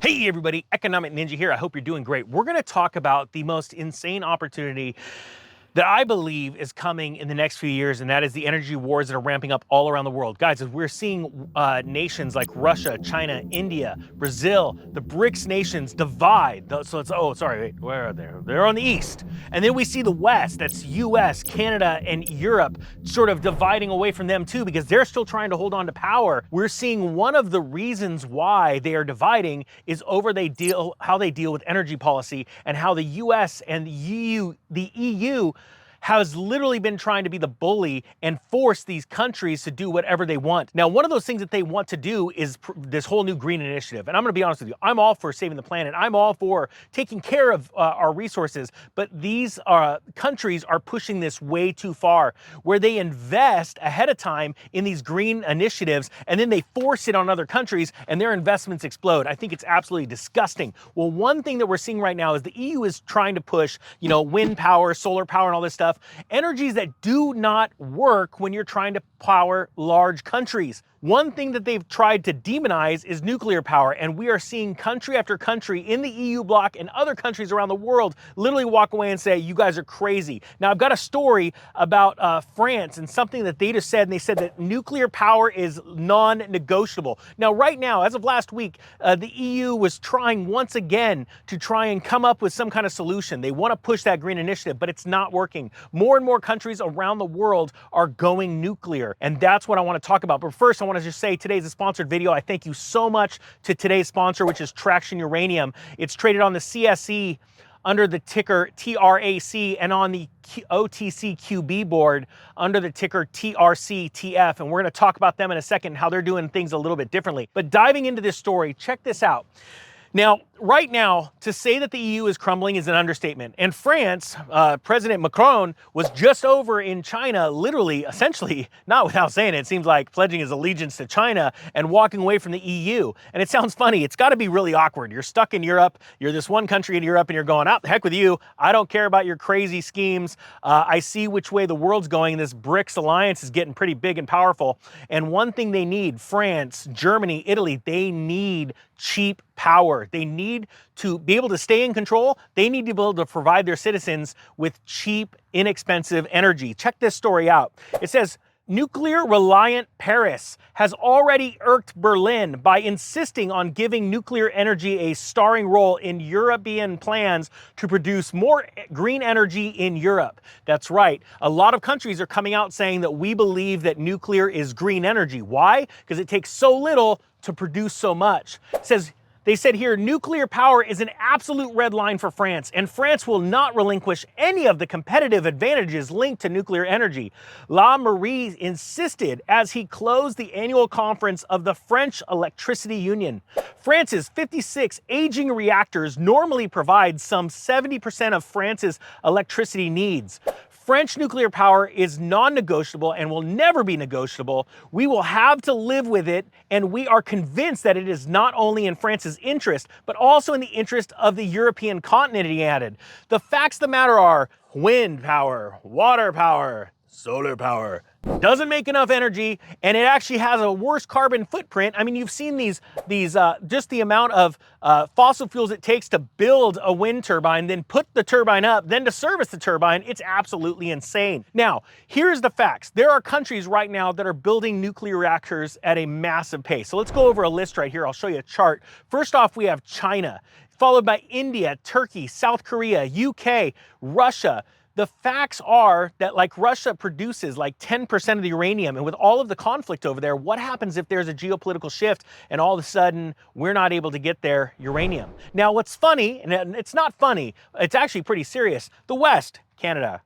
Hey everybody, Economic Ninja here. I hope you're doing great. We're going to talk about the most insane opportunity that I believe is coming in the next few years, and that is the energy wars that are ramping up all around the world. Guys, as we're seeing nations like Russia, China, India, Brazil, the BRICS nations divide. So it's, oh, sorry, wait, where are they? They're on the east. And then we see the West, that's US, Canada, and Europe, sort of dividing away from them too, because they're still trying to hold on to power. We're seeing one of the reasons why they are dividing is over how they deal with energy policy, and how the US and the EU has literally been trying to be the bully and force these countries to do whatever they want. Now, one of those things that they want to do is this whole new green initiative. And I'm gonna be honest with you, I'm all for saving the planet. I'm all for taking care of our resources, but these countries are pushing this way too far, where they invest ahead of time in these green initiatives, and then they force it on other countries and their investments explode. I think it's absolutely disgusting. Well, one thing that we're seeing right now is the EU is trying to push, wind power, solar power, and all this stuff. Energies that do not work when you're trying to power large countries. One thing that they've tried to demonize is nuclear power, and we are seeing country after country in the EU bloc and other countries around the world literally walk away and say, you guys are crazy. Now, I've got a story about France and something that they just said, and they said that nuclear power is non-negotiable. Now, right now, as of last week, the EU was trying once again to try and come up with some kind of solution. They want to push that green initiative, but it's not working. More and more countries around the world are going nuclear, and that's what I want to talk about. But first, I want to just say today's a sponsored video. I thank you so much to today's sponsor, which is Traction Uranium. It's traded on the CSE under the ticker TRAC and on the OTCQB board under the ticker TRCTF. And we're going to talk about them in a second, how they're doing things a little bit differently. But diving into this story, check this out. Now, right now, to say that the EU is crumbling is an understatement. And France, President Macron was just over in China, literally, essentially, not without saying it seems like pledging his allegiance to China and walking away from the EU. And it sounds funny. It's got to be really awkward. You're stuck in Europe. You're this one country in Europe, and you're going, the heck with you. I don't care about your crazy schemes. I see which way the world's going. This BRICS alliance is getting pretty big and powerful. And one thing they need, France, Germany, Italy, they need cheap power. They need to be able to stay in control. They need to be able to provide their citizens with cheap, inexpensive energy. Check this story out. It says, nuclear-reliant Paris has already irked Berlin by insisting on giving nuclear energy a starring role in European plans to produce more green energy in Europe. That's right. A lot of countries are coming out saying that we believe that nuclear is green energy. Why? Because it takes so little to produce so much. They said here, nuclear power is an absolute red line for France, and France will not relinquish any of the competitive advantages linked to nuclear energy. La Marie insisted as he closed the annual conference of the French Electricity Union. France's 56 aging reactors normally provide some 70% of France's electricity needs. French nuclear power is non-negotiable and will never be negotiable. We will have to live with it, and we are convinced that it is not only in France's interest, but also in the interest of the European continent, he added. The facts of the matter are wind power, water power, solar power doesn't make enough energy, and it actually has a worse carbon footprint. I mean, you've seen these just the amount of fossil fuels it takes to build a wind turbine, then put the turbine up, then to service the turbine. It's absolutely insane. Now, here's the facts. There are countries right now that are building nuclear reactors at a massive pace. So let's go over a list right here. I'll show you a chart. First off, we have China, followed by India, Turkey, South Korea, UK, Russia. The facts are that Russia produces 10% of the uranium, and with all of the conflict over there, what happens if there's a geopolitical shift and all of a sudden we're not able to get their uranium? Now, what's funny, and it's not funny, it's actually pretty serious. The West, Canada,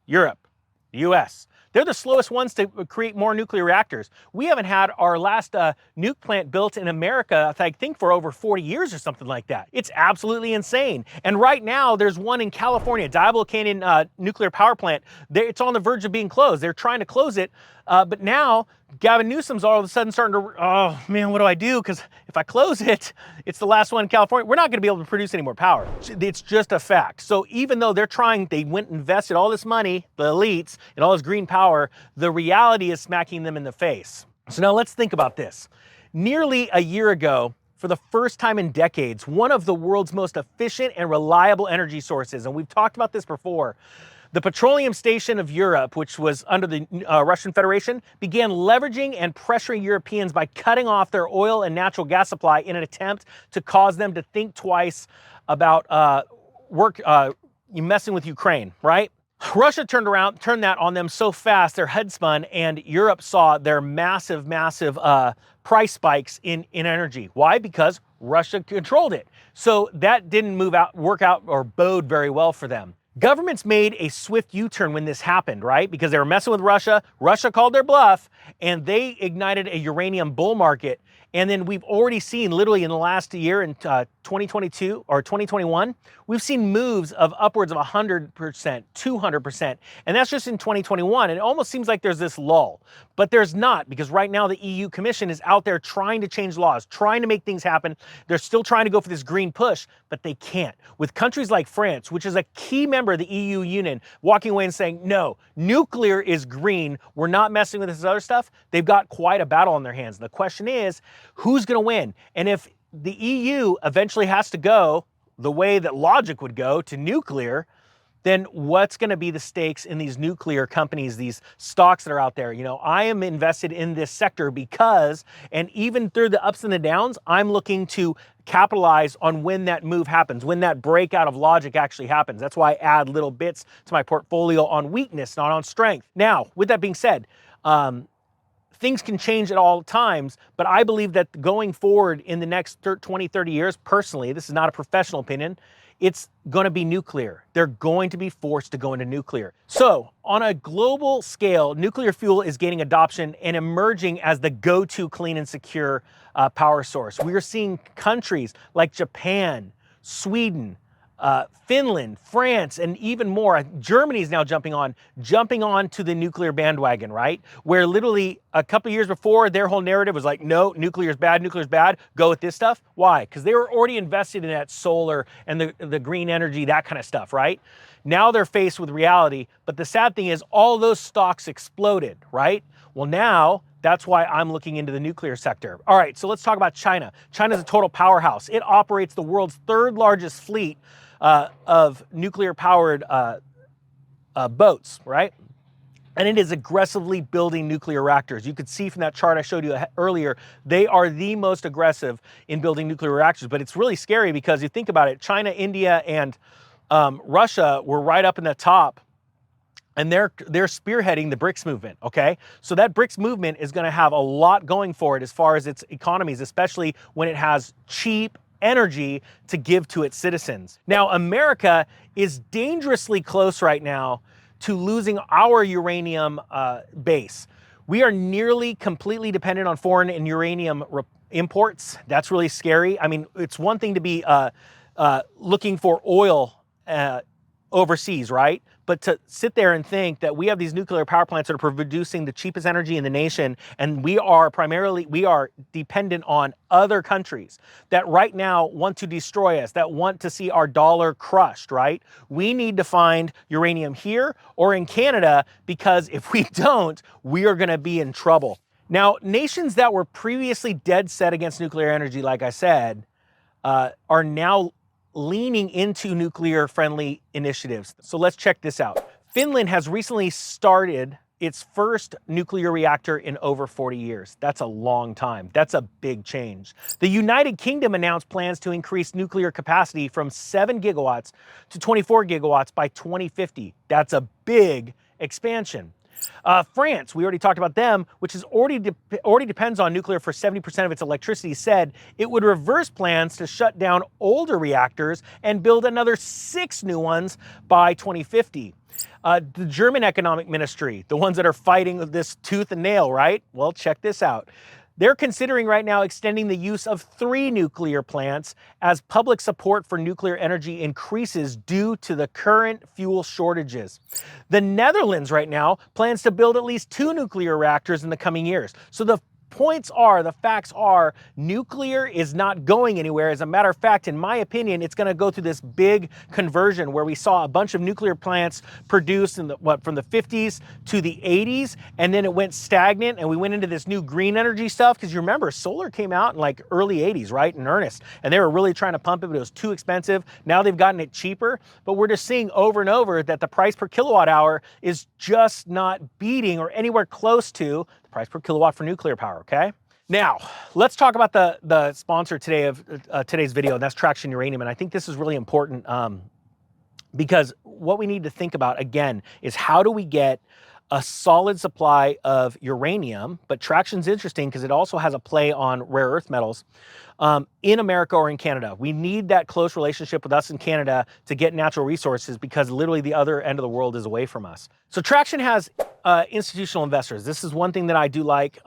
Europe, the US, they're the slowest ones to create more nuclear reactors. We haven't had our last nuke plant built in America, I think, for over 40 years or something like that. It's absolutely insane. And right now, there's one in California, Diablo Canyon nuclear power plant. It's on the verge of being closed. They're trying to close it, but now Gavin Newsom's all of a sudden starting to, oh man, what do I do? Because if I close it, it's the last one in California. We're not going to be able to produce any more power. It's just a fact. So even though they're trying, they went and invested all this money, the elites, and all this green power, the reality is smacking them in the face. So now let's think about this. Nearly a year ago, for the first time in decades, one of the world's most efficient and reliable energy sources. And we've talked about this before. The petroleum station of Europe, which was under the Russian Federation, began leveraging and pressuring Europeans by cutting off their oil and natural gas supply in an attempt to cause them to think twice about messing with Ukraine, right? Russia turned that on them so fast, their head spun, and Europe saw their massive price spikes in energy. Why? Because Russia controlled it. So that didn't work out or bode very well for them. Governments made a swift U-turn when this happened, right? Because they were messing with Russia. Russia called their bluff, and they ignited a uranium bull market. And then we've already seen, literally in the last year, in 2022 or 2021, we've seen moves of upwards of 100%, 200%. And that's just in 2021. And it almost seems like there's this lull. But there's not, because right now the EU Commission is out there trying to change laws, trying to make things happen. They're still trying to go for this green push, but they can't. With countries like France, which is a key member of the EU Union, walking away and saying, no, nuclear is green, we're not messing with this other stuff, they've got quite a battle on their hands. The question is, who's going to win? And if the EU eventually has to go the way that logic would go to nuclear, then what's going to be the stakes in these nuclear companies, these stocks that are out there? You know, I am invested in this sector because, and even through the ups and the downs, I'm looking to capitalize on when that move happens, when that breakout of logic actually happens. That's why I add little bits to my portfolio on weakness, not on strength. Now, with that being said, things can change at all times, but I believe that going forward in the next 20, 30 years, personally, this is not a professional opinion, it's going to be nuclear. They're going to be forced to go into nuclear. So on a global scale, nuclear fuel is gaining adoption and emerging as the go-to clean and secure power source. We are seeing countries like Japan, Sweden, Finland, France, and even more. Germany is now jumping on to the nuclear bandwagon, right? Where literally a couple of years before, their whole narrative was like, no, nuclear's bad, go with this stuff. Why? Because they were already invested in that solar and the green energy, that kind of stuff, right? Now they're faced with reality, but the sad thing is all those stocks exploded, right? Well, now that's why I'm looking into the nuclear sector. All right, so let's talk about China. China's a total powerhouse. It operates the world's third largest fleet of nuclear-powered boats, right? And it is aggressively building nuclear reactors. You could see from that chart I showed you earlier, they are the most aggressive in building nuclear reactors. But it's really scary because you think about it, China, India, and Russia were right up in the top, and they're spearheading the BRICS movement, okay? So that BRICS movement is gonna have a lot going for it as far as its economies, especially when it has cheap energy to give to its citizens. Now, America is dangerously close right now to losing our uranium base. We are nearly completely dependent on foreign and uranium imports. That's really scary. I mean, it's one thing to be looking for oil overseas, right? But to sit there and think that we have these nuclear power plants that are producing the cheapest energy in the nation, and we are dependent on other countries that right now want to destroy us, that want to see our dollar crushed, right? We need to find uranium here or in Canada, because if we don't, we are going to be in trouble. Now, nations that were previously dead set against nuclear energy, like I said, are now leaning into nuclear-friendly initiatives. So let's check this out. Finland has recently started its first nuclear reactor in over 40 years. That's a long time. That's a big change. The United Kingdom announced plans to increase nuclear capacity from 7 gigawatts to 24 gigawatts by 2050. That's a big expansion. France, we already talked about them, which is already depends on nuclear for 70% of its electricity, said it would reverse plans to shut down older reactors and build another 6 new ones by 2050. The German Economic Ministry, the ones that are fighting this tooth and nail, right? Well, check this out. They're considering right now extending the use of 3 nuclear plants as public support for nuclear energy increases due to the current fuel shortages. The Netherlands right now plans to build at least 2 nuclear reactors in the coming years. So the the facts are, nuclear is not going anywhere. As a matter of fact, in my opinion, it's going to go through this big conversion where we saw a bunch of nuclear plants produced in from the 50s to the 80s, and then it went stagnant, and we went into this new green energy stuff. Because you remember, solar came out in like early 80s, right, in earnest, and they were really trying to pump it, but it was too expensive. Now they've gotten it cheaper, but we're just seeing over and over that the price per kilowatt hour is just not beating or anywhere close to price per kilowatt for nuclear power, okay? Now, let's talk about the sponsor today of today's video, and that's Traction Uranium. And I think this is really important because what we need to think about, again, is how do we get a solid supply of uranium, but Traction's interesting because it also has a play on rare earth metals in America or in Canada. We need that close relationship with us in Canada to get natural resources because literally the other end of the world is away from us. So Traction has institutional investors. This is one thing that I do like.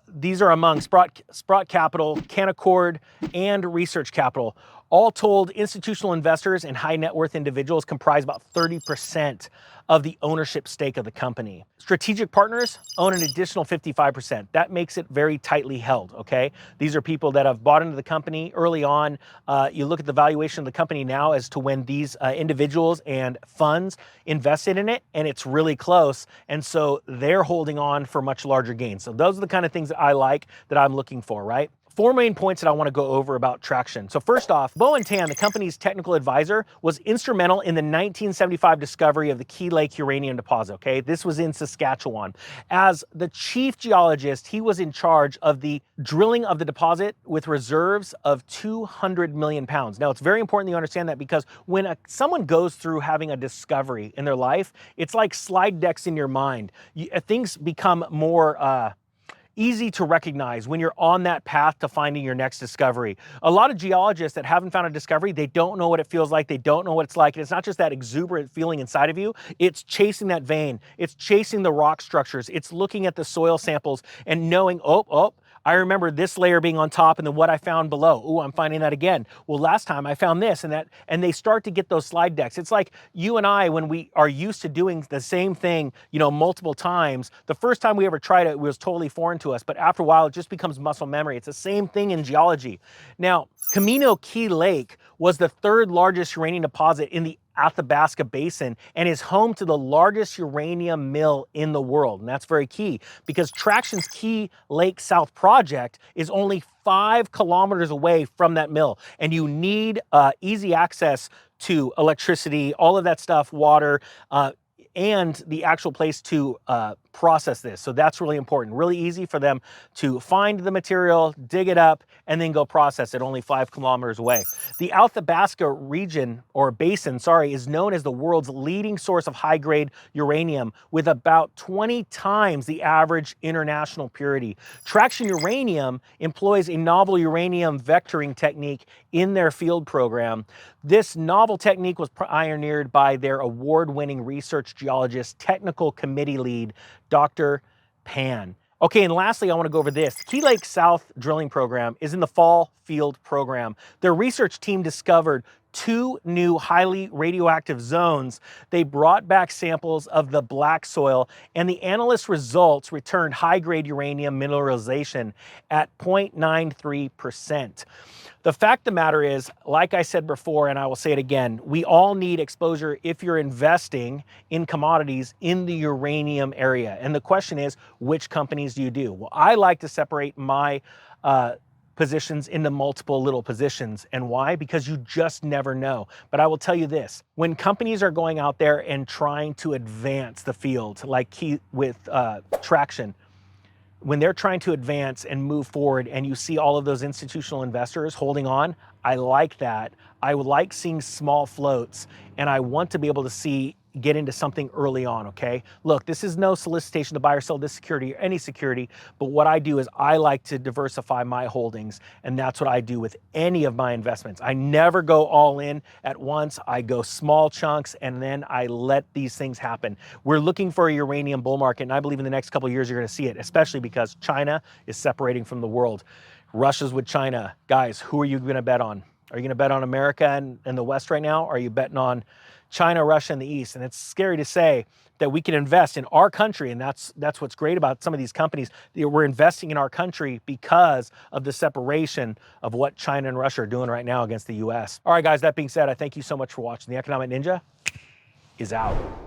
These are among Sprott Capital, Canaccord, and Research Capital. All told, institutional investors and high net worth individuals comprise about 30% of the ownership stake of the company. Strategic partners own an additional 55%. That makes it very tightly held, okay? These are people that have bought into the company early on. You look at the valuation of the company now as to when these individuals and funds invested in it, and it's really close. And so they're holding on for much larger gains. So those are the kind of things that I like, that I'm looking for, right? 4 main points that I want to go over about Traction. So first off, Bowen Tan, the company's technical advisor, was instrumental in the 1975 discovery of the Key Lake uranium deposit, okay? This was in Saskatchewan. As the chief geologist, he was in charge of the drilling of the deposit with reserves of 200 million pounds. Now, it's very important that you understand that because when someone goes through having a discovery in their life, it's like slide decks in your mind. Things become more easy to recognize when you're on that path to finding your next discovery. A lot of geologists that haven't found a discovery, they don't know what it feels like. They don't know what it's like. And it's not just that exuberant feeling inside of you. It's chasing that vein. It's chasing the rock structures. It's looking at the soil samples and knowing, oh, I remember this layer being on top and then what I found below. Oh, I'm finding that again. Well, last time I found this and that, and they start to get those slide decks. It's like you and I, when we are used to doing the same thing, multiple times, the first time we ever tried it was totally foreign to us, but after a while, it just becomes muscle memory. It's the same thing in geology. Now, Camino Key Lake was the 3rd largest uranium deposit in the Athabasca Basin and is home to the largest uranium mill in the world. And that's very key because Traction's Key Lake South project is only 5 kilometers away from that mill. And you need easy access to electricity, all of that stuff, water, and the actual place to process this. So that's really important. Really easy for them to find the material, dig it up, and then go process it only 5 kilometers away. The Athabasca region, or basin, is known as the world's leading source of high-grade uranium with about 20 times the average international purity. Traction Uranium employs a novel uranium vectoring technique in their field program. This novel technique was pioneered by their award-winning research geologist, technical committee lead, Dr. Pan. Okay, and lastly, I want to go over this. Key Lake South drilling program is in the fall field program. Their research team discovered 2 new highly radioactive zones. They brought back samples of the black soil, and the analyst results returned high-grade uranium mineralization at 0.93%. The fact of the matter is, like I said before, and I will say it again, we all need exposure if you're investing in commodities in the uranium area. And the question is, which companies do you do? Well, I like to separate my positions into multiple little positions. And why? Because you just never know. But I will tell you this, when companies are going out there and trying to advance the field, like with Traction, when they're trying to advance and move forward and you see all of those institutional investors holding on, I like that. I would like seeing small floats, and I want to be able to get into something early on, okay? Look, this is no solicitation to buy or sell this security or any security, but what I do is I like to diversify my holdings, and that's what I do with any of my investments. I never go all in at once. I go small chunks, and then I let these things happen. We're looking for a uranium bull market, and I believe in the next couple of years you're gonna see it, especially because China is separating from the world. Russia's with China. Guys, who are you gonna bet on? Are you gonna bet on America and the West right now? Or are you betting on China, Russia, and the East. And it's scary to say that we can invest in our country, and that's what's great about some of these companies. We're investing in our country because of the separation of what China and Russia are doing right now against the US. All right, guys, that being said, I thank you so much for watching. The Economic Ninja is out.